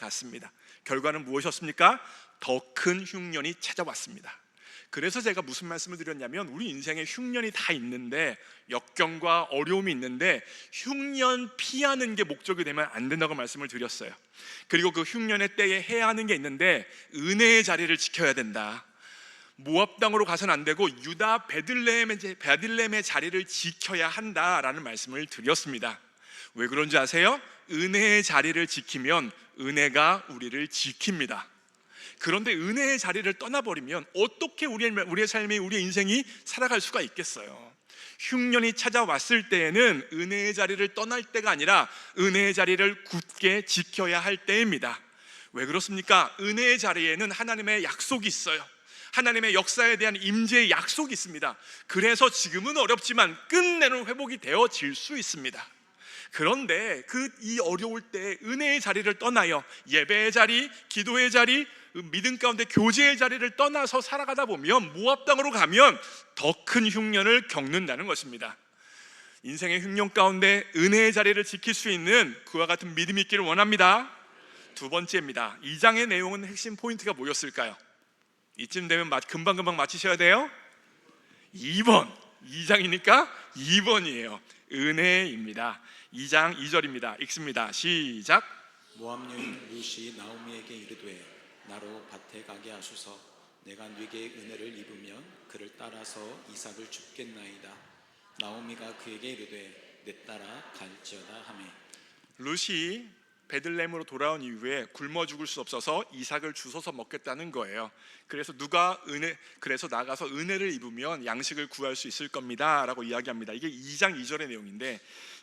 갔습니다. 결과는 무엇이었습니까? 더 큰 흉년이 찾아왔습니다. 그래서 제가 무슨 말씀을 드렸냐면, 우리 인생에 흉년이 다 있는데, 역경과 어려움이 있는데 흉년 피하는 게 목적이 되면 안 된다고 말씀을 드렸어요. 그리고 그 흉년의 때에 해야 하는 게 있는데 은혜의 자리를 지켜야 된다. 모압 땅으로 가서는 안 되고 유다 베들레헴의 자리를 지켜야 한다라는 말씀을 드렸습니다. 왜 그런지 아세요? 은혜의 자리를 지키면 은혜가 우리를 지킵니다. 그런데 은혜의 자리를 떠나버리면 어떻게 우리의 삶이, 우리의 인생이 살아갈 수가 있겠어요? 흉년이 찾아왔을 때에는 은혜의 자리를 떠날 때가 아니라 은혜의 자리를 굳게 지켜야 할 때입니다. 왜 그렇습니까? 은혜의 자리에는 하나님의 약속이 있어요. 하나님의 역사에 대한 임재의 약속이 있습니다. 그래서 지금은 어렵지만 끝내는 회복이 되어질 수 있습니다. 그런데 이 어려울 때 은혜의 자리를 떠나요, 예배의 자리, 기도의 자리, 믿음 가운데 교제의 자리를 떠나서 살아가다 보면 모압 땅으로 가면 더 큰 흉년을 겪는다는 것입니다. 인생의 흉년 가운데 은혜의 자리를 지킬 수 있는 그와 같은 믿음이 있기를 원합니다. 두 번째입니다. 2장의 내용은 핵심 포인트가 뭐였을까요? 이쯤 되면 금방금방 맞히셔야 돼요. 2번, 2장이니까 2번이에요. 은혜입니다. 2장 2절입니다. 읽습니다. 시작. 모압 여인 룻이 나오미에게 이르되 나로 밭에 가게 하소서. 내가 네게 은혜를 입으면 그를 따라서 이삭을 줍겠나이다. 나오미가 그에게 이르되 내 따라 갈지어다 하매. 룻이 베들레헴으로 돌아온 이후에 굶어 죽을 수 없어서 이삭을 주워서 먹겠다는 거예요. 그래서 그래서 나가서 은혜를 입으면 양식을 구할 수 있을 겁니다라고 이야기합니다. 이게 2장 2절의 내용인데,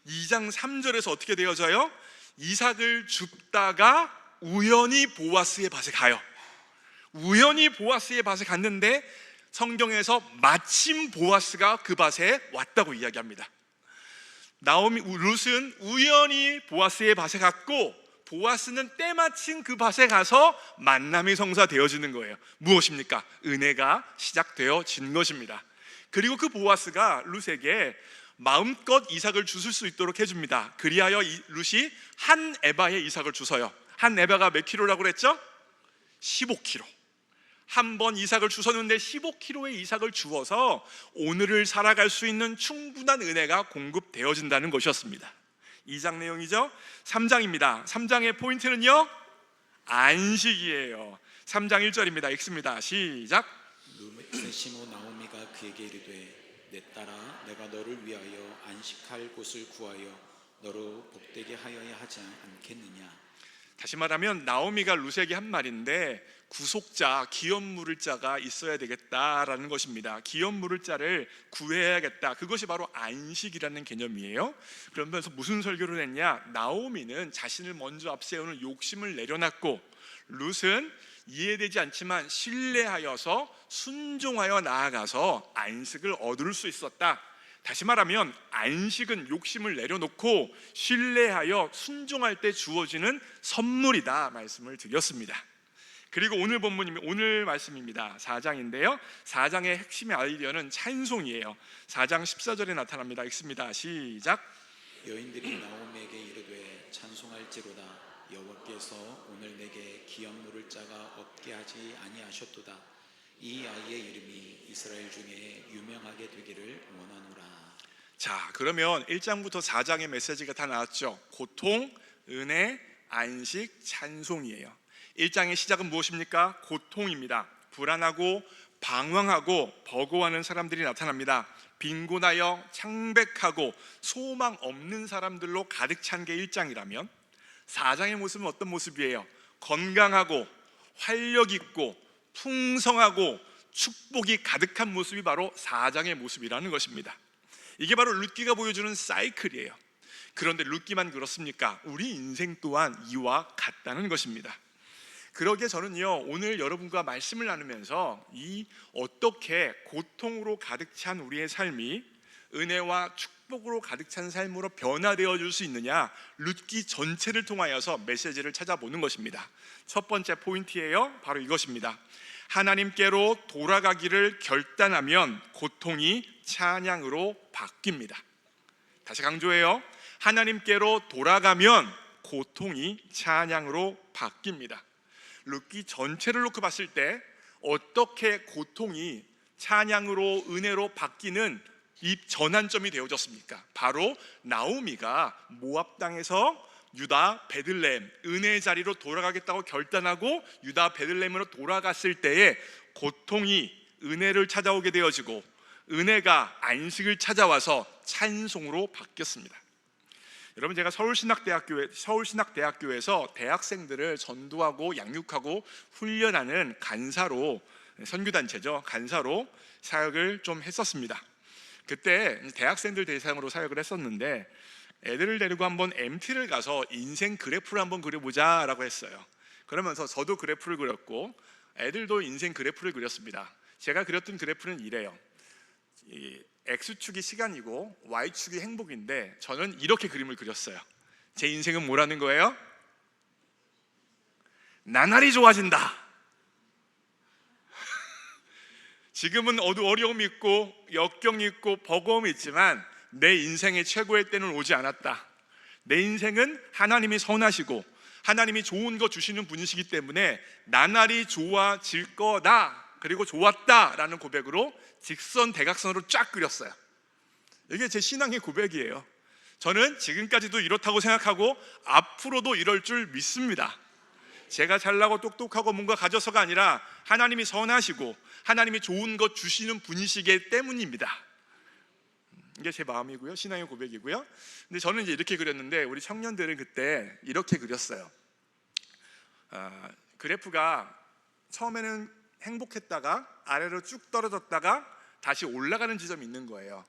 2장 3절에서 어떻게 되어져요? 이삭을 줍다가 우연히 보아스의 밭에 가요. 우연히 보아스의 밭에 갔는데 성경에서 마침 보아스가 그 밭에 왔다고 이야기합니다. 룻은 우연히 보아스의 밭에 갔고, 보아스는 때마침 그 밭에 가서 만남이 성사되어지는 거예요. 무엇입니까? 은혜가 시작되어진 것입니다. 그리고 그 보아스가 룻에게 마음껏 이삭을 주실 수 있도록 해줍니다. 그리하여 룻이 한 에바의 이삭을 주서요. 한 에바가 몇 킬로라고 그랬죠? 15kg. 한 번 이삭을 주셨는데 15kg의 이삭을 주어서 오늘을 살아갈 수 있는 충분한 은혜가 공급되어진다는 것이었습니다. 2장 내용이죠. 3장입니다. 3장의 포인트는요, 안식이에요. 3장 1절입니다. 읽습니다. 시작. 시모 나오미가 그에게 이르되 내 따라 내가 너를 위하여 안식할 곳을 구하여 너로 복되게 하여야 하지 않겠느냐. 다시 말하면 나오미가 룻에게 한 말인데, 구속자, 기업 물을 자가 있어야 되겠다라는 것입니다. 기업 물을 자를 구해야겠다. 그것이 바로 안식이라는 개념이에요. 그러면서 무슨 설교를 했냐? 나오미는 자신을 먼저 앞세우는 욕심을 내려놨고, 룻은 이해되지 않지만 신뢰하여서 순종하여 나아가서 안식을 얻을 수 있었다. 다시 말하면 안식은 욕심을 내려놓고 신뢰하여 순종할 때 주어지는 선물이다 말씀을 드렸습니다. 그리고 오늘 말씀입니다. 4장인데요 4장의 핵심의 아이디어는 찬송이에요. 4장 14절에 나타납니다. 읽습니다. 시작. 여인들이 나오미에게 이르되 찬송할지로다. 여호와께서 오늘 내게 기업 물을 자가 없게 하지 아니하셨도다. 이 아이의 이름이 이스라엘 중에 유명하게 되기를 원하노라. 자, 그러면 1장부터 4장의 메시지가 다 나왔죠. 고통, 은혜, 안식, 찬송이에요. 1장의 시작은 무엇입니까? 고통입니다. 불안하고 방황하고 버거워하는 사람들이 나타납니다. 빈곤하여 창백하고 소망 없는 사람들로 가득 찬 게 1장이라면 4장의 모습은 어떤 모습이에요? 건강하고 활력 있고 풍성하고 축복이 가득한 모습이 바로 4장의 모습이라는 것입니다. 이게 바로 룻기가 보여주는 사이클이에요. 그런데 룻기만 그렇습니까? 우리 인생 또한 이와 같다는 것입니다. 그러기에 저는요, 오늘 여러분과 말씀을 나누면서 어떻게 고통으로 가득 찬 우리의 삶이 은혜와 축복으로 가득 찬 삶으로 변화되어 줄 수 있느냐, 룻기 전체를 통하여서 메시지를 찾아보는 것입니다. 첫 번째 포인트예요. 바로 이것입니다. 하나님께로 돌아가기를 결단하면 고통이 찬양으로 바뀝니다. 다시 강조해요. 하나님께로 돌아가면 고통이 찬양으로 바뀝니다. 룻기 전체를 놓고 봤을 때 어떻게 고통이 찬양으로 은혜로 바뀌는 이 전환점이 되어졌습니까? 바로 나오미가 모압 땅에서 유다 베들레헴 은혜의 자리로 돌아가겠다고 결단하고 유다 베들레헴으로 돌아갔을 때에 고통이 은혜를 찾아오게 되어지고 은혜가 안식을 찾아와서 찬송으로 바뀌었습니다. 여러분, 제가 서울신학대학교에서 대학생들을 전도하고 양육하고 훈련하는 간사로, 선교단체죠, 간사로 사역을 좀 했었습니다. 그때 대학생들 대상으로 사역을 했었는데 애들을 데리고 한번 MT를 가서 인생 그래프를 한번 그려보자 라고 했어요. 그러면서 저도 그래프를 그렸고 애들도 인생 그래프를 그렸습니다. 제가 그렸던 그래프는 이래요. 이 X축이 시간이고 Y축이 행복인데 저는 이렇게 그림을 그렸어요. 제 인생은 뭐라는 거예요? 나날이 좋아진다. 지금은 어려움이 있고 역경이 있고 버거움이 있지만 내 인생의 최고의 때는 오지 않았다. 내 인생은 하나님이 선하시고 하나님이 좋은 거 주시는 분이시기 때문에 나날이 좋아질 거다. 그리고 좋았다라는 고백으로 직선 대각선으로 쫙 그렸어요. 이게 제 신앙의 고백이에요. 저는 지금까지도 이렇다고 생각하고 앞으로도 이럴 줄 믿습니다. 제가 잘나고 똑똑하고 뭔가 가져서가 아니라 하나님이 선하시고 하나님이 좋은 것 주시는 분이시기 때문입니다. 이게 제 마음이고요, 신앙의 고백이고요. 근데 저는 이제 이렇게 그렸는데 우리 청년들은 그때 이렇게 그렸어요. 그래프가 처음에는 행복했다가 아래로 쭉 떨어졌다가 다시 올라가는 지점이 있는 거예요.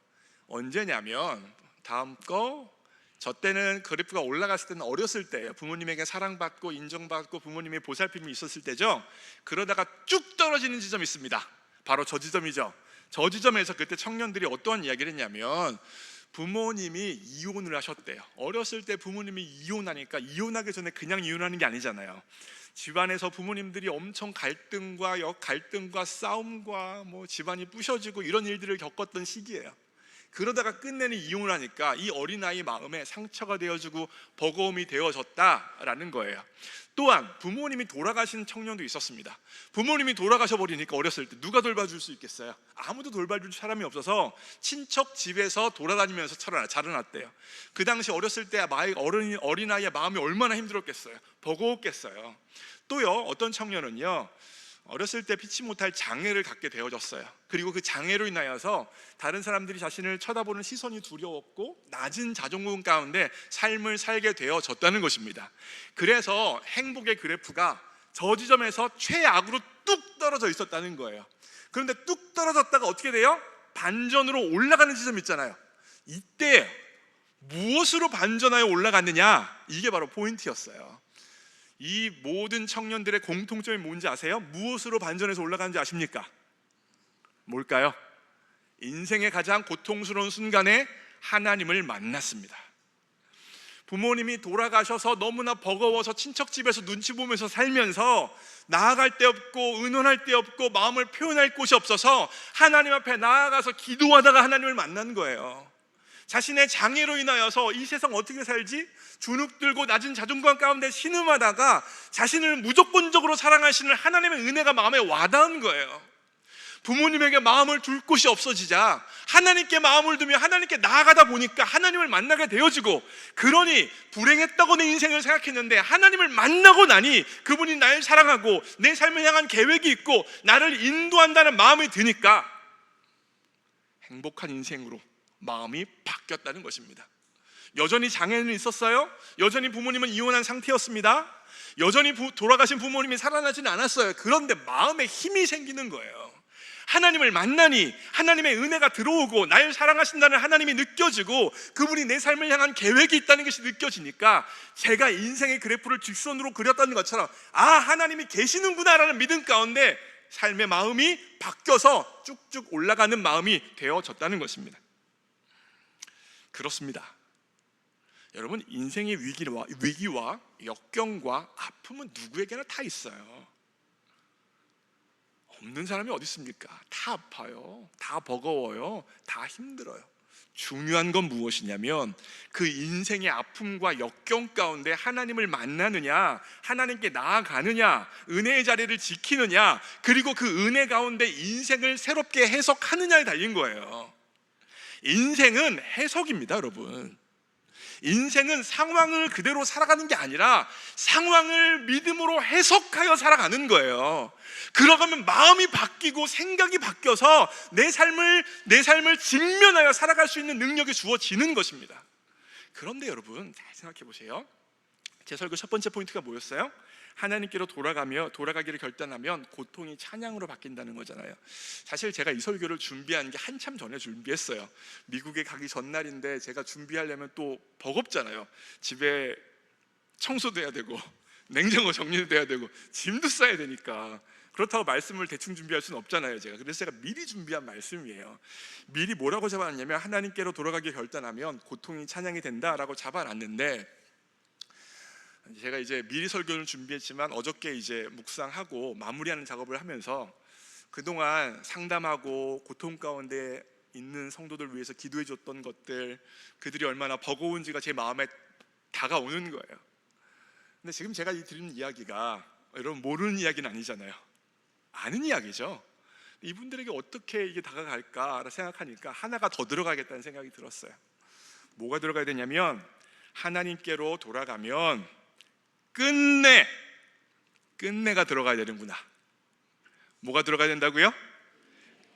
언제냐면 다음 거, 저 때는 그래프가 올라갔을 때는 어렸을 때예요. 부모님에게 사랑받고 인정받고 부모님의 보살핌이 있었을 때죠. 그러다가 쭉 떨어지는 지점이 있습니다. 바로 저 지점이죠. 저 지점에서 그때 청년들이 어떠한 이야기를 했냐면 부모님이 이혼을 하셨대요. 어렸을 때 부모님이 이혼하니까 이혼하기 전에 그냥 이혼하는 게 아니잖아요. 집안에서 부모님들이 엄청 갈등과 싸움과 집안이 부셔지고 이런 일들을 겪었던 시기예요. 그러다가 끝내는 이혼을 하니까 이 어린아이 마음에 상처가 되어지고 버거움이 되어졌다라는 거예요. 또한 부모님이 돌아가신 청년도 있었습니다. 부모님이 돌아가셔 버리니까 어렸을 때 누가 돌봐줄 수 있겠어요? 아무도 돌봐줄 사람이 없어서 친척 집에서 돌아다니면서 자라났대요. 그 당시 어렸을 때 어린아이의 마음이 얼마나 힘들었겠어요? 버거웠겠어요. 또요, 어떤 청년은요, 어렸을 때 피치 못할 장애를 갖게 되어졌어요. 그리고 그 장애로 인하여서 다른 사람들이 자신을 쳐다보는 시선이 두려웠고 낮은 자존감 가운데 삶을 살게 되어졌다는 것입니다. 그래서 행복의 그래프가 저 지점에서 최악으로 뚝 떨어져 있었다는 거예요. 그런데 뚝 떨어졌다가 어떻게 돼요? 반전으로 올라가는 지점 있잖아요. 이때 무엇으로 반전하여 올라갔느냐? 이게 바로 포인트였어요. 이 모든 청년들의 공통점이 뭔지 아세요? 무엇으로 반전해서 올라가는지 아십니까? 뭘까요? 인생의 가장 고통스러운 순간에 하나님을 만났습니다. 부모님이 돌아가셔서 너무나 버거워서 친척집에서 눈치 보면서 살면서 나아갈 데 없고 의논할 데 없고 마음을 표현할 곳이 없어서 하나님 앞에 나아가서 기도하다가 하나님을 만난 거예요. 자신의 장애로 인하여서 이 세상 어떻게 살지? 주눅들고 낮은 자존감 가운데 신음하다가 자신을 무조건적으로 사랑하시는 하나님의 은혜가 마음에 와닿은 거예요. 부모님에게 마음을 둘 곳이 없어지자 하나님께 마음을 두며 하나님께 나아가다 보니까 하나님을 만나게 되어지고, 그러니 불행했다고 내 인생을 생각했는데 하나님을 만나고 나니 그분이 날 사랑하고 내 삶을 향한 계획이 있고 나를 인도한다는 마음이 드니까 행복한 인생으로 마음이 바뀌었다는 것입니다. 여전히 장애는 있었어요. 여전히 부모님은 이혼한 상태였습니다. 여전히 돌아가신 부모님이 살아나지는 않았어요. 그런데 마음에 힘이 생기는 거예요. 하나님을 만나니 하나님의 은혜가 들어오고 날 사랑하신다는 하나님이 느껴지고 그분이 내 삶을 향한 계획이 있다는 것이 느껴지니까 제가 인생의 그래프를 직선으로 그렸다는 것처럼 하나님이 계시는구나라는 믿음 가운데 삶의 마음이 바뀌어서 쭉쭉 올라가는 마음이 되어졌다는 것입니다. 그렇습니다. 여러분, 인생의 위기와 역경과 아픔은 누구에게나 다 있어요. 없는 사람이 어디 있습니까? 다 아파요, 다 버거워요, 다 힘들어요. 중요한 건 무엇이냐면 그 인생의 아픔과 역경 가운데 하나님을 만나느냐, 하나님께 나아가느냐, 은혜의 자리를 지키느냐, 그리고 그 은혜 가운데 인생을 새롭게 해석하느냐에 달린 거예요. 인생은 해석입니다, 여러분. 인생은 상황을 그대로 살아가는 게 아니라 상황을 믿음으로 해석하여 살아가는 거예요. 그러가면 마음이 바뀌고 생각이 바뀌어서 내 삶을 직면하여 살아갈 수 있는 능력이 주어지는 것입니다. 그런데 여러분, 잘 생각해 보세요. 제 설교 첫 번째 포인트가 뭐였어요? 하나님께로 돌아가기를 결단하면 고통이 찬양으로 바뀐다는 거잖아요. 사실 제가 이 설교를 준비한 게 한참 전에 준비했어요. 미국에 가기 전날인데 제가 준비하려면 또 버겁잖아요. 집에 청소도 해야 되고 냉장고 정리도 해야 되고 짐도 싸야 되니까. 그렇다고 말씀을 대충 준비할 수는 없잖아요, 제가. 그래서 제가 미리 준비한 말씀이에요. 미리 뭐라고 잡아놨냐면 하나님께로 돌아가기 결단하면 고통이 찬양이 된다라고 잡아놨는데, 제가 이제 미리 설교를 준비했지만 어저께 이제 묵상하고 마무리하는 작업을 하면서 그동안 상담하고 고통 가운데 있는 성도들 위해서 기도해 줬던 것들, 그들이 얼마나 버거운지가 제 마음에 다가오는 거예요. 근데 지금 제가 드리는 이야기가 여러분 모르는 이야기는 아니잖아요. 아는 이야기죠. 이분들에게 어떻게 이게 다가갈까 생각하니까 하나가 더 들어가겠다는 생각이 들었어요. 뭐가 들어가야 되냐면, 하나님께로 돌아가면 끝내가 들어가야 되는구나. 뭐가 들어가야 된다고요?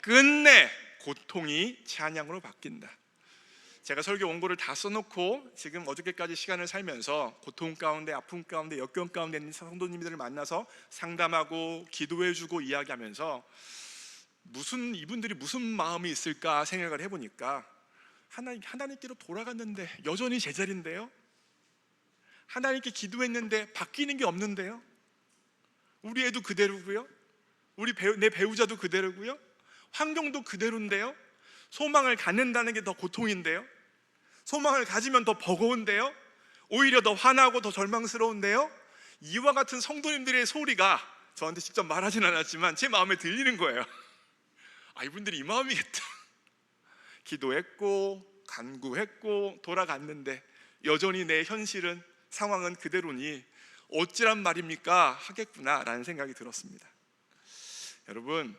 끝내 고통이 찬양으로 바뀐다. 제가 설교 원고를 다 써놓고 지금 어저께까지 시간을 살면서 고통 가운데, 아픔 가운데, 역경 가운데 있는 성도님들을 만나서 상담하고 기도해주고 이야기하면서 이분들이 무슨 마음이 있을까 생각을 해보니까, 하나님께로 돌아갔는데 여전히 제자리인데요, 하나님께 기도했는데 바뀌는 게 없는데요, 우리 애도 그대로고요, 내 배우자도 그대로고요, 환경도 그대로인데요, 소망을 갖는다는 게 더 고통인데요, 소망을 가지면 더 버거운데요, 오히려 더 화나고 더 절망스러운데요. 이와 같은 성도님들의 소리가 저한테 직접 말하진 않았지만 제 마음에 들리는 거예요. 이분들이 이 마음이겠다. 기도했고 간구했고 돌아갔는데 여전히 내 현실은, 상황은 그대로니 어찌란 말입니까 하겠구나라는 생각이 들었습니다. 여러분,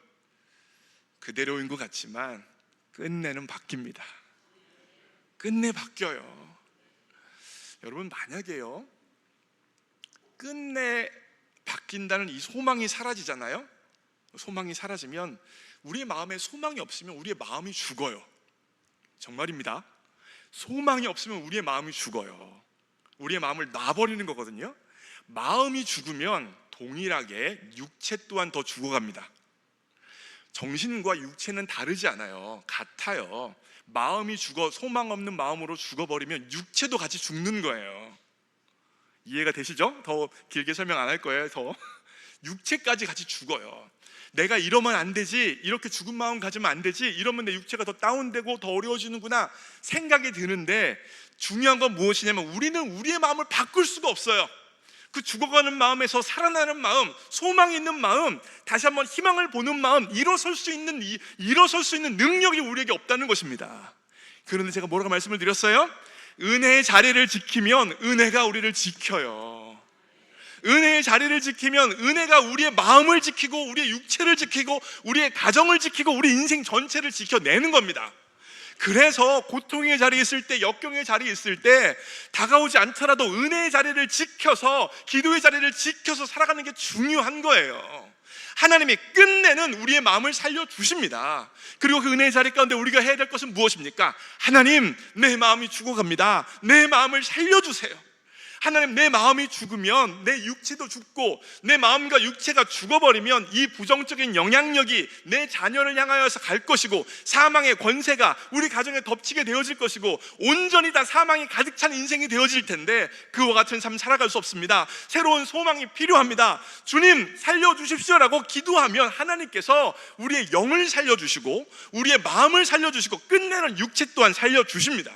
그대로인 것 같지만 끝내는 바뀝니다. 끝내 바뀌어요. 여러분, 만약에요, 끝내 바뀐다는 이 소망이 사라지잖아요. 소망이 사라지면, 우리의 마음에 소망이 없으면 우리의 마음이 죽어요. 정말입니다. 소망이 없으면 우리의 마음이 죽어요. 우리의 마음을 놔버리는 거거든요. 마음이 죽으면 동일하게 육체 또한 더 죽어갑니다. 정신과 육체는 다르지 않아요. 같아요. 마음이 소망 없는 마음으로 죽어버리면 육체도 같이 죽는 거예요. 이해가 되시죠? 더 길게 설명 안 할 거예요. 더 육체까지 같이 죽어요. 내가 이러면 안 되지, 이렇게 죽은 마음 가지면 안 되지, 이러면 내 육체가 더 다운되고 더 어려워지는구나 생각이 드는데, 중요한 건 무엇이냐면 우리는 우리의 마음을 바꿀 수가 없어요. 그 죽어가는 마음에서 살아나는 마음, 소망이 있는 마음, 다시 한번 희망을 보는 마음, 일어설 수 있는 능력이 우리에게 없다는 것입니다. 그런데 제가 뭐라고 말씀을 드렸어요? 은혜의 자리를 지키면 은혜가 우리를 지켜요. 은혜의 자리를 지키면 은혜가 우리의 마음을 지키고 우리의 육체를 지키고 우리의 가정을 지키고 우리 인생 전체를 지켜내는 겁니다. 그래서 고통의 자리에 있을 때, 역경의 자리에 있을 때 다가오지 않더라도 은혜의 자리를 지켜서, 기도의 자리를 지켜서 살아가는 게 중요한 거예요. 하나님이 끝내는 우리의 마음을 살려주십니다. 그리고 그 은혜의 자리 가운데 우리가 해야 될 것은 무엇입니까? 하나님, 내 마음이 죽어갑니다. 내 마음을 살려주세요. 하나님, 내 마음이 죽으면 내 육체도 죽고, 내 마음과 육체가 죽어버리면 이 부정적인 영향력이 내 자녀를 향하여서 갈 것이고, 사망의 권세가 우리 가정에 덮치게 되어질 것이고, 온전히 다 사망이 가득 찬 인생이 되어질 텐데, 그와 같은 삶 살아갈 수 없습니다. 새로운 소망이 필요합니다. 주님 살려주십시오라고 기도하면 하나님께서 우리의 영을 살려주시고 우리의 마음을 살려주시고 끝내는 육체 또한 살려주십니다.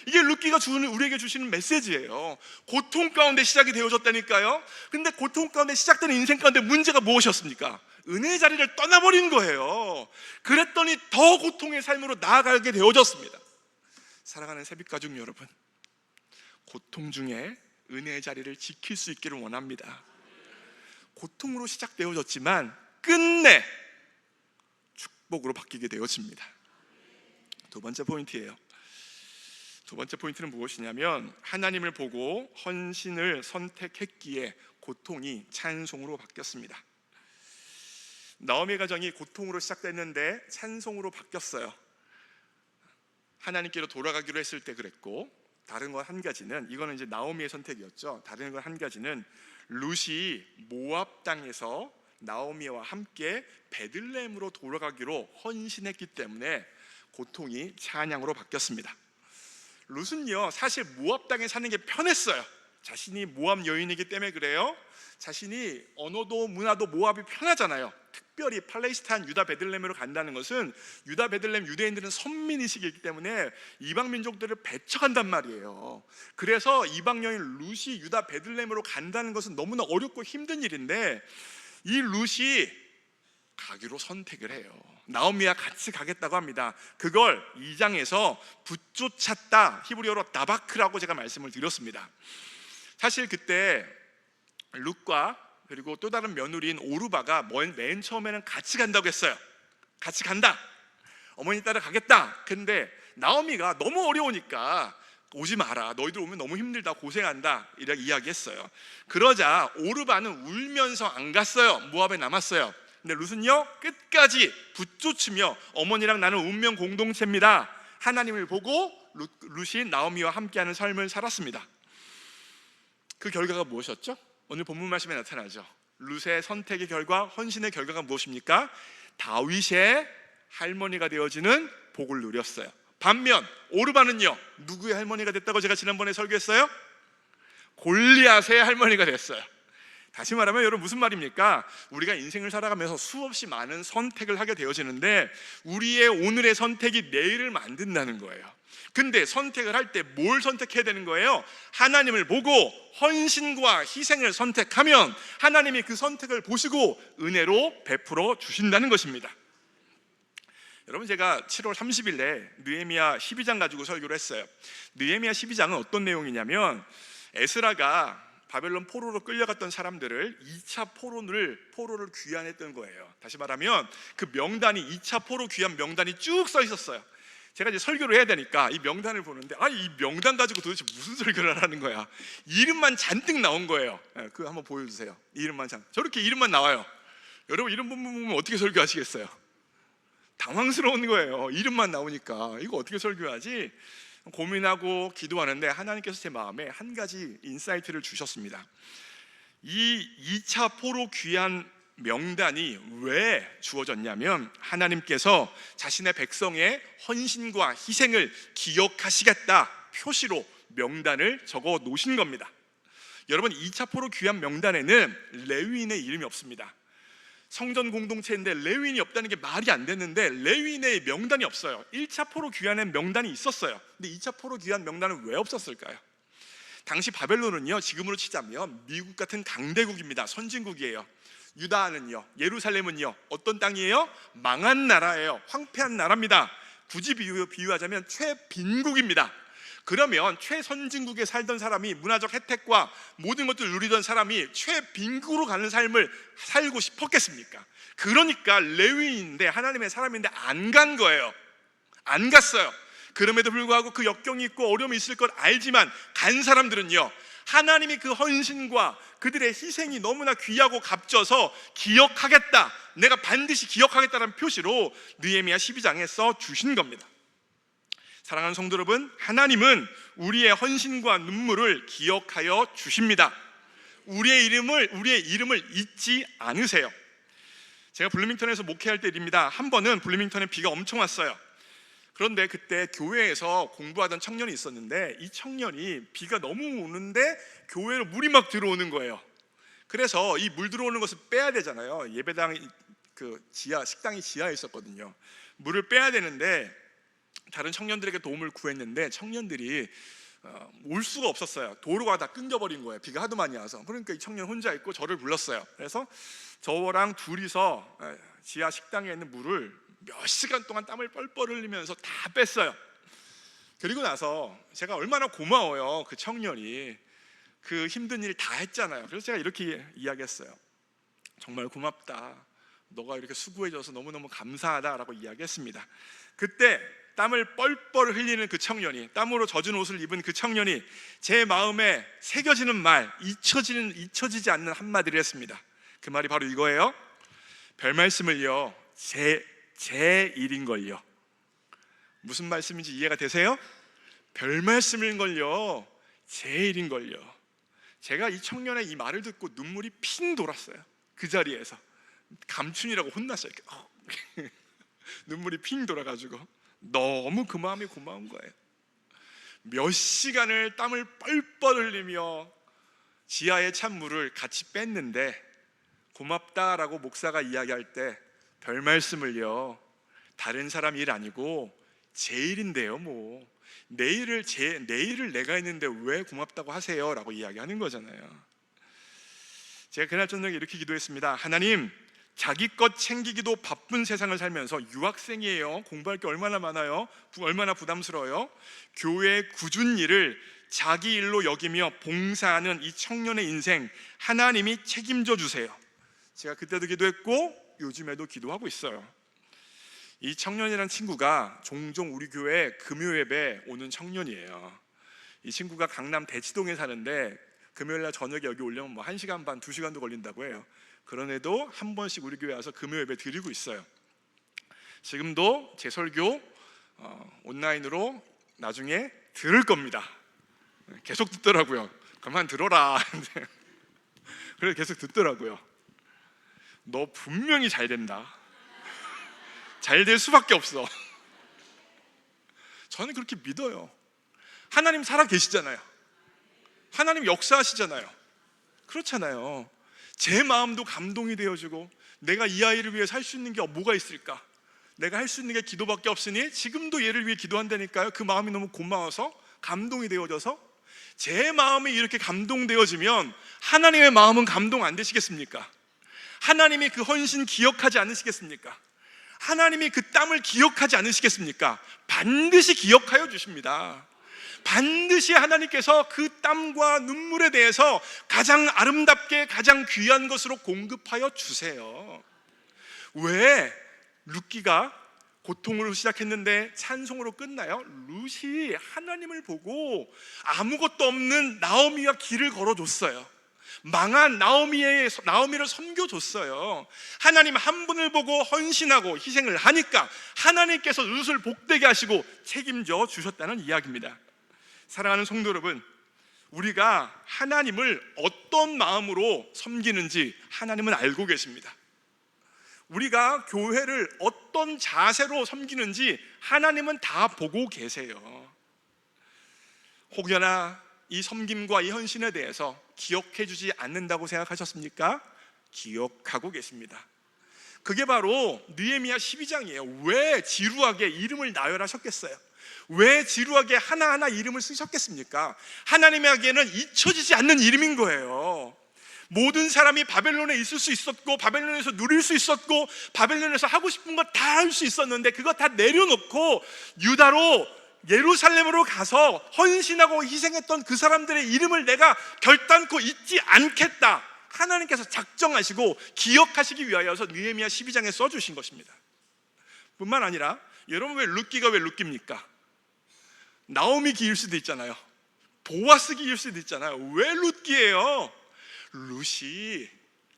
이게 루키가 우리에게 주시는 메시지예요. 고통 가운데 시작이 되어졌다니까요. 근데 고통 가운데 시작되는 인생 가운데 문제가 무엇이었습니까? 은혜의 자리를 떠나버린 거예요. 그랬더니 더 고통의 삶으로 나아가게 되어졌습니다. 사랑하는 새빛가족 여러분, 고통 중에 은혜의 자리를 지킬 수 있기를 원합니다. 고통으로 시작되어졌지만 끝내 축복으로 바뀌게 되어집니다. 두 번째 포인트예요. 두 번째 포인트는 무엇이냐면, 하나님을 보고 헌신을 선택했기에 고통이 찬송으로 바뀌었습니다. 나오미의 가정이 고통으로 시작됐는데 찬송으로 바뀌었어요. 하나님께로 돌아가기로 했을 때 그랬고, 다른 건 한 가지는, 이거는 이제 나오미의 선택이었죠. 다른 건 한 가지는 룻이 모압 땅에서 나오미와 함께 베들레헴으로 돌아가기로 헌신했기 때문에 고통이 찬양으로 바뀌었습니다. 룻은요, 사실 모압 땅에 사는 게 편했어요. 자신이 모압 여인이기 때문에 그래요. 자신이 언어도 문화도 모압이 편하잖아요. 특별히 팔레스타인 유다 베들레헴으로 간다는 것은, 유다 베들레헴 유대인들은 선민의식이기 때문에 이방 민족들을 배척한단 말이에요. 그래서 이방 여인 룻이 유다 베들레헴으로 간다는 것은 너무나 어렵고 힘든 일인데, 이 룻이 가기로 선택을 해요. 나오미와 같이 가겠다고 합니다. 그걸 2장에서 붙쫓았다, 히브리어로 다바크라고 제가 말씀을 드렸습니다. 사실 그때 룻과 그리고 또 다른 며느리인 오르바가 맨 처음에는 같이 간다고 했어요. 같이 간다, 어머니 따라 가겠다. 근데 나오미가 너무 어려우니까 오지 마라, 너희들 오면 너무 힘들다, 고생한다, 이렇게 이야기했어요. 그러자 오르바는 울면서 안 갔어요. 모압에 남았어요. 근데 룻은요, 끝까지 붙쫓으며 어머니랑 나는 운명 공동체입니다, 하나님을 보고 룻이 나오미와 함께하는 삶을 살았습니다. 그 결과가 무엇이었죠? 오늘 본문 말씀에 나타나죠. 룻의 선택의 결과, 헌신의 결과가 무엇입니까? 다윗의 할머니가 되어지는 복을 누렸어요. 반면 오르바는요, 누구의 할머니가 됐다고 제가 지난번에 설교했어요? 골리앗의 할머니가 됐어요. 다시 말하면 여러분, 무슨 말입니까? 우리가 인생을 살아가면서 수없이 많은 선택을 하게 되어지는데, 우리의 오늘의 선택이 내일을 만든다는 거예요. 근데 선택을 할 때 뭘 선택해야 되는 거예요? 하나님을 보고 헌신과 희생을 선택하면 하나님이 그 선택을 보시고 은혜로 베풀어 주신다는 것입니다. 여러분, 제가 7월 30일에 느헤미야 12장 가지고 설교를 했어요. 느헤미야 12장은 어떤 내용이냐면, 에스라가 바벨론 포로로 끌려갔던 사람들을 2차 포로를 귀환했던 거예요. 다시 말하면 그 명단이, 2차 포로 귀환 명단이 쭉 써 있었어요. 제가 이제 설교를 해야 되니까 이 명단을 보는데, 이 명단 가지고 도대체 무슨 설교를 하는 거야? 이름만 잔뜩 나온 거예요. 그거 한번 보여주세요. 이름만 저렇게 이름만 나와요. 여러분, 이름 보면 어떻게 설교하시겠어요? 당황스러운 거예요. 이름만 나오니까 이거 어떻게 설교하지? 고민하고 기도하는데 하나님께서 제 마음에 한 가지 인사이트를 주셨습니다. 이 2차 포로 귀환 명단이 왜 주어졌냐면, 하나님께서 자신의 백성의 헌신과 희생을 기억하시겠다 표시로 명단을 적어 놓으신 겁니다. 여러분, 2차 포로 귀환 명단에는 레위인의 이름이 없습니다. 성전 공동체인데 레위인이 없다는 게 말이 안 됐는데, 레위인의 명단이 없어요. 1차 포로 귀환의 명단이 있었어요. 근데 2차 포로 귀환 명단은 왜 없었을까요? 당시 바벨론은요, 지금으로 치자면 미국 같은 강대국입니다. 선진국이에요. 유다는요, 예루살렘은요, 어떤 땅이에요? 망한 나라예요. 황폐한 나라입니다. 굳이 비유하자면 최빈국입니다. 그러면 최선진국에 살던 사람이, 문화적 혜택과 모든 것들을 누리던 사람이 최빈국으로 가는 삶을 살고 싶었겠습니까? 그러니까 레위인인데, 하나님의 사람인데 안 간 거예요. 안 갔어요. 그럼에도 불구하고 그 역경이 있고 어려움이 있을 걸 알지만 간 사람들은요, 하나님이 그 헌신과 그들의 희생이 너무나 귀하고 값져서 기억하겠다, 내가 반드시 기억하겠다는 표시로 느헤미야 12장에 써 주신 겁니다. 사랑하는 성도 여러분, 하나님은 우리의 헌신과 눈물을 기억하여 주십니다. 우리의 이름을 잊지 않으세요. 제가 블루밍턴에서 목회할 때 일입니다. 한 번은 블루밍턴에 비가 엄청 왔어요. 그런데 그때 교회에서 공부하던 청년이 있었는데, 이 청년이 비가 너무 오는데 교회로 물이 막 들어오는 거예요. 그래서 이 물 들어오는 것을 빼야 되잖아요. 예배당 식당이 지하에 있었거든요. 물을 빼야 되는데 다른 청년들에게 도움을 구했는데 청년들이 올 수가 없었어요. 도로가 다 끊겨버린 거예요. 비가 하도 많이 와서. 그러니까 이 청년 혼자 있고 저를 불렀어요. 그래서 저랑 둘이서 지하 식당에 있는 물을 몇 시간 동안 땀을 뻘뻘 흘리면서 다 뺐어요. 그리고 나서 제가 얼마나 고마워요. 그 청년이 그 힘든 일 다 했잖아요. 그래서 제가 이렇게 이야기했어요. 정말 고맙다. 너가 이렇게 수고해줘서 너무너무 감사하다라고 이야기했습니다. 그때 땀을 뻘뻘 흘리는 그 청년이, 땀으로 젖은 옷을 입은 그 청년이 제 마음에 새겨지는 말, 잊혀지지 않는 한마디를 했습니다. 그 말이 바로 이거예요. 별 말씀을요, 제 일인걸요. 무슨 말씀인지 이해가 되세요? 별 말씀인걸요, 제 일인걸요. 제가 이 청년의 이 말을 듣고 눈물이 핑 돌았어요. 그 자리에서 감춘이라고 혼났어요. 눈물이 핑 돌아가지고 너무 그 마음이 고마운 거예요. 몇 시간을 땀을 뻘뻘 흘리며 지하의 찬물을 같이 뺐는데 고맙다라고 목사가 이야기할 때 별 말씀을요, 다른 사람 일 아니고 제 일인데요, 뭐 내 일을 내가 했는데 왜 고맙다고 하세요? 라고 이야기하는 거잖아요. 제가 그날 저녁에 이렇게 기도했습니다. 하나님, 자기 것 챙기기도 바쁜 세상을 살면서 유학생이에요. 공부할 게 얼마나 많아요. 얼마나 부담스러워요. 교회의 굳은 일을 자기 일로 여기며 봉사하는 이 청년의 인생 하나님이 책임져 주세요. 제가 그때도 기도했고 요즘에도 기도하고 있어요. 이 청년이라는 친구가 종종 우리 교회 금요 예배 오는 청년이에요. 이 친구가 강남 대치동에 사는데 금요일날 저녁에 여기 오려면 뭐 1시간 반, 2시간도 걸린다고 해요. 그런데도 한 번씩 우리 교회 와서 금요 예배 드리고 있어요. 지금도 제 설교 온라인으로 나중에 들을 겁니다. 계속 듣더라고요. 그만 들어라. 그래서 계속 듣더라고요. 너 분명히 잘 된다. 잘 될 수밖에 없어. 저는 그렇게 믿어요. 하나님 살아 계시잖아요. 하나님 역사하시잖아요. 그렇잖아요. 제 마음도 감동이 되어지고 내가 이 아이를 위해 살 수 있는 게 뭐가 있을까? 내가 할 수 있는 게 기도밖에 없으니 지금도 얘를 위해 기도한다니까요. 그 마음이 너무 고마워서 감동이 되어져서 제 마음이 이렇게 감동되어지면 하나님의 마음은 감동 안 되시겠습니까? 하나님이 그 헌신 기억하지 않으시겠습니까? 하나님이 그 땀을 기억하지 않으시겠습니까? 반드시 기억하여 주십니다. 반드시 하나님께서 그 땀과 눈물에 대해서 가장 아름답게 가장 귀한 것으로 공급하여 주세요. 왜 룻기가 고통으로 시작했는데 찬송으로 끝나요? 룻이 하나님을 보고 아무것도 없는 나오미와 길을 걸어줬어요. 망한 나오미를 섬겨줬어요. 하나님 한 분을 보고 헌신하고 희생을 하니까 하나님께서 룻을 복되게 하시고 책임져 주셨다는 이야기입니다. 사랑하는 성도 여러분, 우리가 하나님을 어떤 마음으로 섬기는지 하나님은 알고 계십니다. 우리가 교회를 어떤 자세로 섬기는지 하나님은 다 보고 계세요. 혹여나 이 섬김과 이 헌신에 대해서 기억해 주지 않는다고 생각하셨습니까? 기억하고 계십니다. 그게 바로 느헤미야 12장이에요. 왜 지루하게 이름을 나열하셨겠어요? 왜 지루하게 하나하나 이름을 쓰셨겠습니까? 하나님에게는 잊혀지지 않는 이름인 거예요. 모든 사람이 바벨론에 있을 수 있었고 바벨론에서 누릴 수 있었고 바벨론에서 하고 싶은 거 다 할 수 있었는데 그거 다 내려놓고 유다로 예루살렘으로 가서 헌신하고 희생했던 그 사람들의 이름을 내가 결단코 잊지 않겠다. 하나님께서 작정하시고 기억하시기 위하여서 느헤미야 12장에 써주신 것입니다. 뿐만 아니라 여러분, 왜 룻기입니까? 나오미 기일 수도 있잖아요. 보아스 기일 수도 있잖아요. 왜 룻기예요? 룻이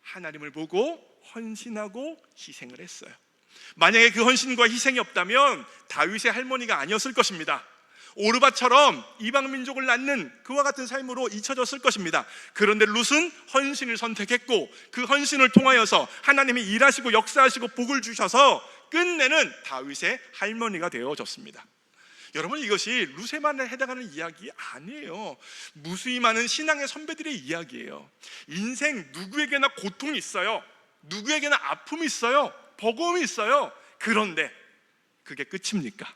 하나님을 보고 헌신하고 희생을 했어요. 만약에 그 헌신과 희생이 없다면 다윗의 할머니가 아니었을 것입니다. 오르바처럼 이방 민족을 낳는 그와 같은 삶으로 잊혀졌을 것입니다. 그런데 룻은 헌신을 선택했고 그 헌신을 통하여서 하나님이 일하시고 역사하시고 복을 주셔서 끝내는 다윗의 할머니가 되어졌습니다. 여러분, 이것이 룻에만 해당하는 이야기 아니에요. 무수히 많은 신앙의 선배들의 이야기예요. 인생 누구에게나 고통이 있어요. 누구에게나 아픔이 있어요. 버거움이 있어요. 그런데 그게 끝입니까?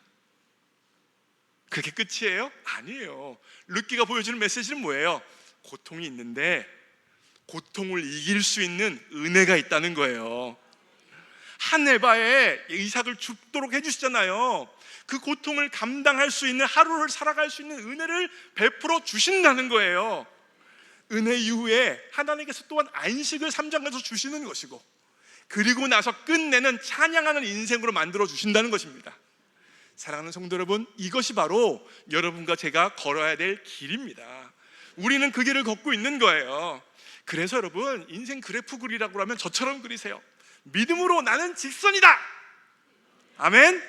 그게 끝이에요? 아니에요. 룻기가 보여주는 메시지는 뭐예요? 고통이 있는데 고통을 이길 수 있는 은혜가 있다는 거예요. 한 에바에 이삭을 죽도록 해주시잖아요. 그 고통을 감당할 수 있는, 하루를 살아갈 수 있는 은혜를 베풀어 주신다는 거예요. 은혜 이후에 하나님께서 또한 안식을 3장에서 주시는 것이고, 그리고 나서 끝내는 찬양하는 인생으로 만들어 주신다는 것입니다. 사랑하는 성도 여러분, 이것이 바로 여러분과 제가 걸어야 될 길입니다. 우리는 그 길을 걷고 있는 거예요. 그래서 여러분, 인생 그래프 그리라고 하면 저처럼 그리세요. 믿음으로 나는 직선이다. 아멘.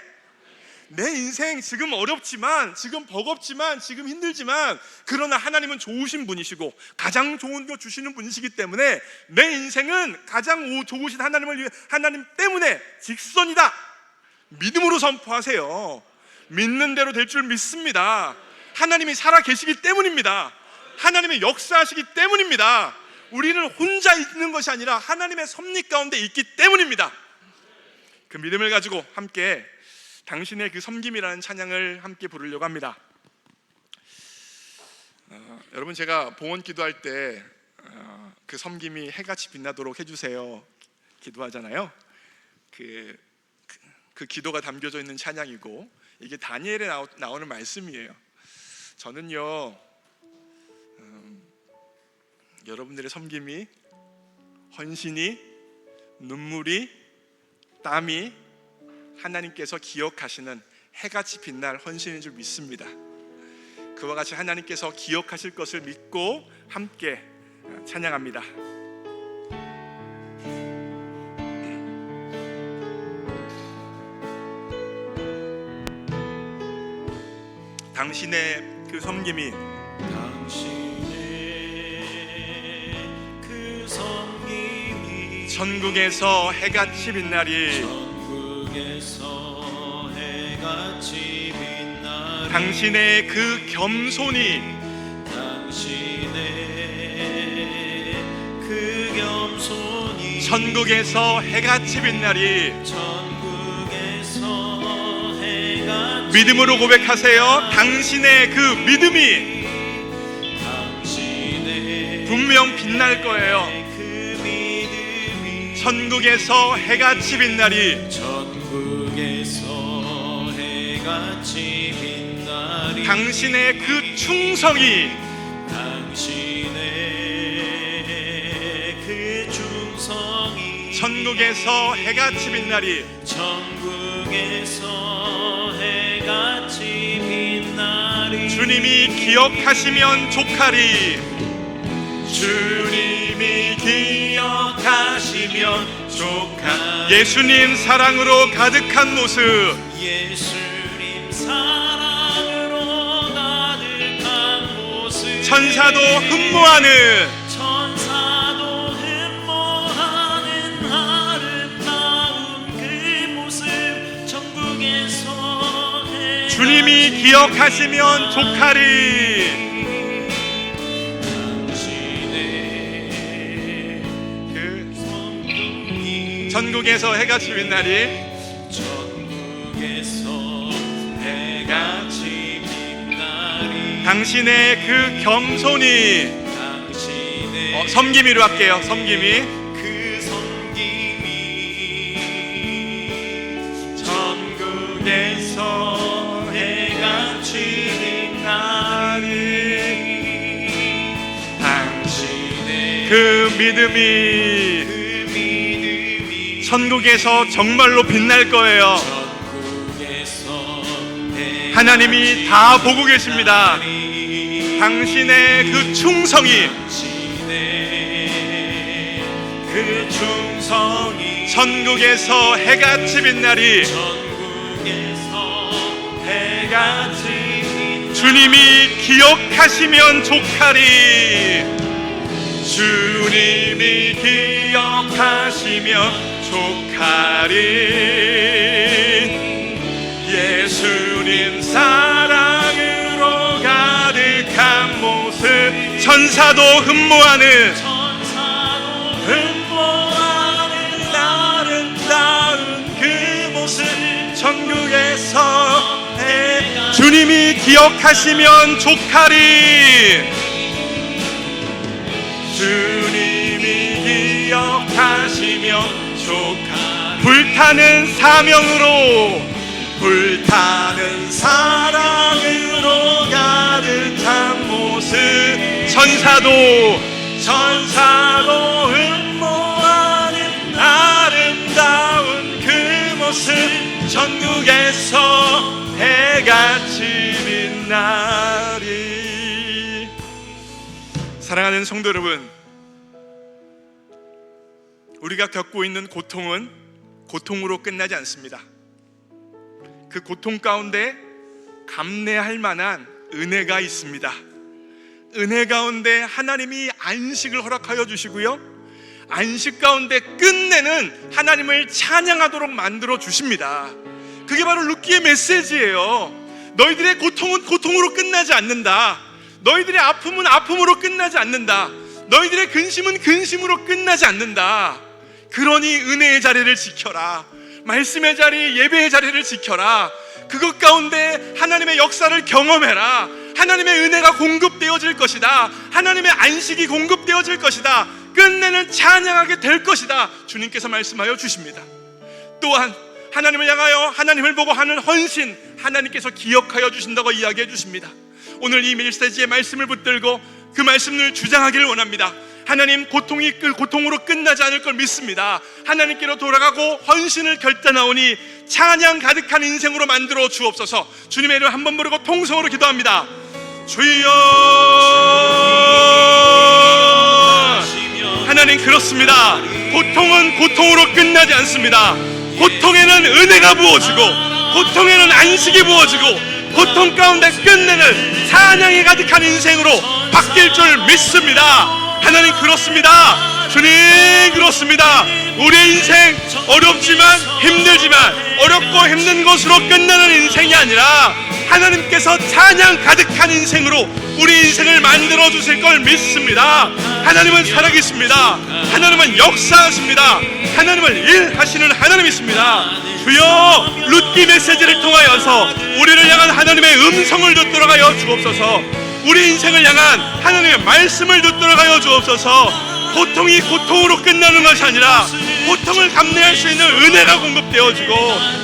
내 인생 지금 어렵지만, 지금 버겁지만, 지금 힘들지만, 그러나 하나님은 좋으신 분이시고 가장 좋은 거 주시는 분이시기 때문에 내 인생은 가장 좋으신 하나님 때문에 직선이다. 믿음으로 선포하세요. 믿는 대로 될 줄 믿습니다. 하나님이 살아 계시기 때문입니다. 하나님의 역사하시기 때문입니다. 우리는 혼자 있는 것이 아니라 하나님의 섭리 가운데 있기 때문입니다. 그 믿음을 가지고 함께 당신의 그 섬김이라는 찬양을 함께 부르려고 합니다. 여러분, 제가 봉헌 기도할 때 그 섬김이 해같이 빛나도록 해주세요 기도하잖아요. 그 기도가 담겨져 있는 찬양이고, 이게 다니엘에 나오는 말씀이에요. 저는요, 여러분들의 섬김이, 헌신이, 눈물이, 땀이 하나님께서 기억하시는 해같이 빛날 헌신인 줄 믿습니다. 그와 같이 하나님께서 기억하실 것을 믿고 함께 찬양합니다. 당신의 그 섬김이, 천국에서 해같이 빛나리, 당신의 그 겸손이, 천국에서 해같이 빛나리. 믿음으로 고백하세요. 당신의 그 믿음이 분명 빛날 거예요. 천국에서 해같이 빛나리. 당신의 그 충성이, 천국에서 해같이 빛나리. 주님이 기억하시면 족하리. 주님이 기억하시면 족하리. 예수님 사랑으로 가득한 모습, 예수님 사랑으로 가득한 모습, 천사도 흠모하는, 천사도 흠모하는 아름다운 그 모습, 천국에서 주님이 기억하시면 족하리. 천국에서 해같이 빛나리. 천국에서 해같이 빛나리. 당신의 그 겸손이, 당신의 섬김이로 할게요. 섬김이, 그 섬김이 천국에서 해같이 빛나리. 당신의 그 믿음이 천국에서 정말로 빛날 거예요. 하나님이 다 보고 계십니다. 당신의 그 충성이, 천국에서 해같이 빛나리. 주님이 기억하시면 족하리. 주님이 기억하시면 족하리. 예수님 사랑으로 가득한 모습, 천사도 흠모하는, 아름다운 그 모습, 천국에서 주님이 기억하시면 족하리. 주님이 기억하시면 족하리. 불타는 사명으로 불타는 사랑으로 가득한 모습 천사도 흠모하는 아름다운 그 모습 전국에서 해같이 빛나리. 사랑하는 성도 여러분, 우리가 겪고 있는 고통은 고통으로 끝나지 않습니다. 그 고통 가운데 감내할 만한 은혜가 있습니다. 은혜 가운데 하나님이 안식을 허락하여 주시고요, 안식 가운데 끝내는 하나님을 찬양하도록 만들어 주십니다. 그게 바로 룻기의 메시지예요. 너희들의 고통은 고통으로 끝나지 않는다. 너희들의 아픔은 아픔으로 끝나지 않는다. 너희들의 근심은 근심으로 끝나지 않는다. 그러니 은혜의 자리를 지켜라. 말씀의 자리, 예배의 자리를 지켜라. 그것 가운데 하나님의 역사를 경험해라. 하나님의 은혜가 공급되어질 것이다. 하나님의 안식이 공급되어질 것이다. 끝내는 찬양하게 될 것이다. 주님께서 말씀하여 주십니다. 또한 하나님을 향하여 하나님을 보고 하는 헌신, 하나님께서 기억하여 주신다고 이야기해 주십니다. 오늘 이 메시지의 말씀을 붙들고 그 말씀을 주장하기를 원합니다. 하나님, 고통이 고통으로 끝나지 않을 걸 믿습니다. 하나님께로 돌아가고 헌신을 결단하오니 찬양 가득한 인생으로 만들어 주옵소서. 주님의 이름 한번 부르고 통성으로 기도합니다. 주여. 하나님, 그렇습니다. 고통은 고통으로 끝나지 않습니다. 고통에는 은혜가 부어지고 고통에는 안식이 부어지고 고통 가운데 끝내는 찬양이 가득한 인생으로 바뀔 줄 믿습니다. 하나님, 그렇습니다. 주님, 그렇습니다. 우리의 인생 어렵지만 힘들지만 어렵고 힘든 것으로 끝나는 인생이 아니라 하나님께서 찬양 가득한 인생으로 우리 인생을 만들어 주실 걸 믿습니다. 하나님은 살아계십니다. 하나님은 역사하십니다. 하나님은 일하시는 하나님이십니다. 주여, 룻기 메시지를 통하여서 우리를 향한 하나님의 음성을 듣도록 하여 주옵소서. 우리 인생을 향한 하나님의 말씀을 듣도록 하여 주옵소서. 고통이 고통으로 끝나는 것이 아니라 고통을 감내할 수 있는 은혜가 공급되어지고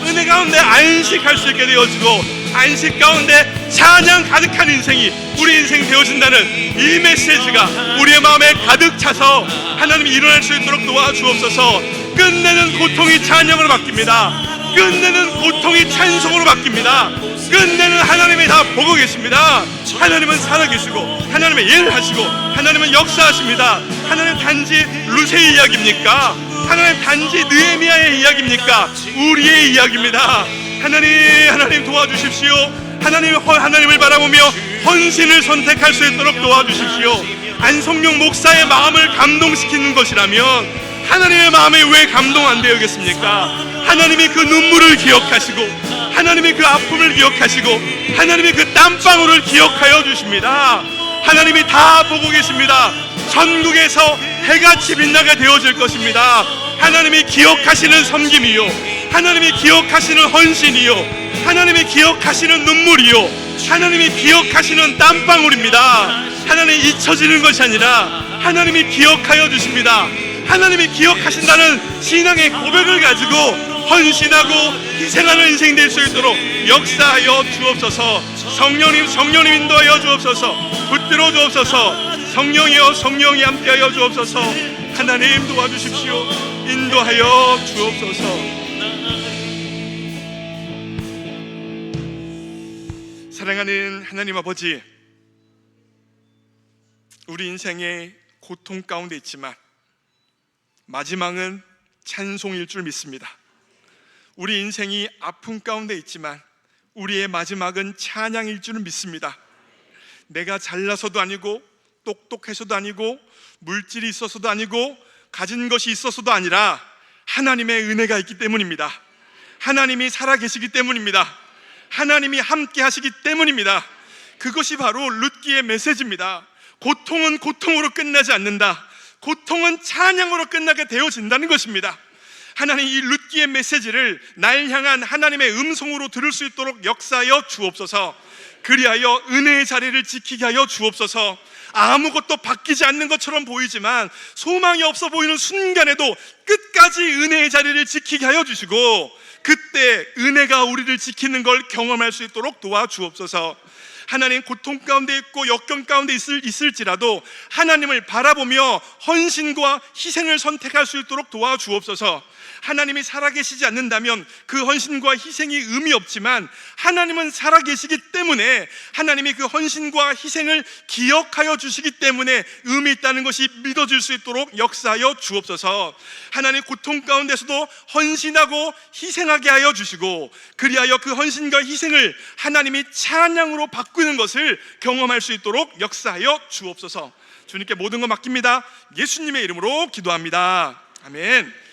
은혜 가운데 안식할 수 있게 되어지고 안식 가운데 찬양 가득한 인생이 우리 인생 되어진다는 이 메시지가 우리의 마음에 가득 차서 하나님이 일어날 수 있도록 도와주옵소서. 끝내는 고통이 찬양으로 바뀝니다. 끝내는 고통이 찬송으로 바뀝니다. 끝내는 하나님이 다 보고 계십니다. 하나님은 살아계시고 하나님은 일하시고 하나님은 역사하십니다. 하나님 단지 룻의 이야기입니까? 하나님 단지 느헤미야의 이야기입니까? 우리의 이야기입니다. 하나님 도와주십시오. 하나님을 바라보며 헌신을 선택할 수 있도록 도와주십시오. 안성용 목사의 마음을 감동시키는 것이라면 하나님의 마음에 왜 감동 안 되겠습니까? 하나님이 그 눈물을 기억하시고 하나님이 그 아픔을 기억하시고 하나님이 그 땀방울을 기억하여 주십니다. 하나님이 다 보고 계십니다. 전국에서 해같이 빛나게 되어질 것입니다. 하나님이 기억하시는 섬김이요, 하나님이 기억하시는 헌신이요, 하나님이 기억하시는 눈물이요, 하나님이 기억하시는 땀방울입니다. 하나님이 잊혀지는 것이 아니라 하나님이 기억하여 주십니다. 하나님이 기억하신다는 신앙의 고백을 가지고 헌신하고 희생하는 인생 될 수 있도록 역사하여 주옵소서. 성령님 인도하여 주옵소서. 붙들어 주옵소서. 성령이여 성령이 함께하여 주옵소서. 하나님 도와주십시오. 인도하여 주옵소서. 사랑하는 하나님 아버지, 우리 인생의 고통 가운데 있지만 마지막은 찬송일 줄 믿습니다. 우리 인생이 아픔 가운데 있지만 우리의 마지막은 찬양일 줄 믿습니다. 내가 잘나서도 아니고 똑똑해서도 아니고 물질이 있어서도 아니고 가진 것이 있어서도 아니라 하나님의 은혜가 있기 때문입니다. 하나님이 살아계시기 때문입니다. 하나님이 함께 하시기 때문입니다. 그것이 바로 룻기의 메시지입니다. 고통은 고통으로 끝나지 않는다. 고통은 찬양으로 끝나게 되어진다는 것입니다. 하나님, 이 룻기의 메시지를 날 향한 하나님의 음성으로 들을 수 있도록 역사하여 주옵소서. 그리하여 은혜의 자리를 지키게 하여 주옵소서. 아무것도 바뀌지 않는 것처럼 보이지만 소망이 없어 보이는 순간에도 끝까지 은혜의 자리를 지키게 하여 주시고, 그때 은혜가 우리를 지키는 걸 경험할 수 있도록 도와주옵소서. 하나님, 고통 가운데 있고 역경 가운데 있을지라도 하나님을 바라보며 헌신과 희생을 선택할 수 있도록 도와주옵소서. 하나님이 살아계시지 않는다면 그 헌신과 희생이 의미 없지만, 하나님은 살아계시기 때문에 하나님이 그 헌신과 희생을 기억하여 주시기 때문에 의미 있다는 것이 믿어질 수 있도록 역사하여 주옵소서. 하나님, 고통 가운데서도 헌신하고 희생하게 하여 주시고, 그리하여 그 헌신과 희생을 하나님이 찬양으로 바꾸는 것을 경험할 수 있도록 역사하여 주옵소서. 주님께 모든 것 맡깁니다. 예수님의 이름으로 기도합니다. 아멘.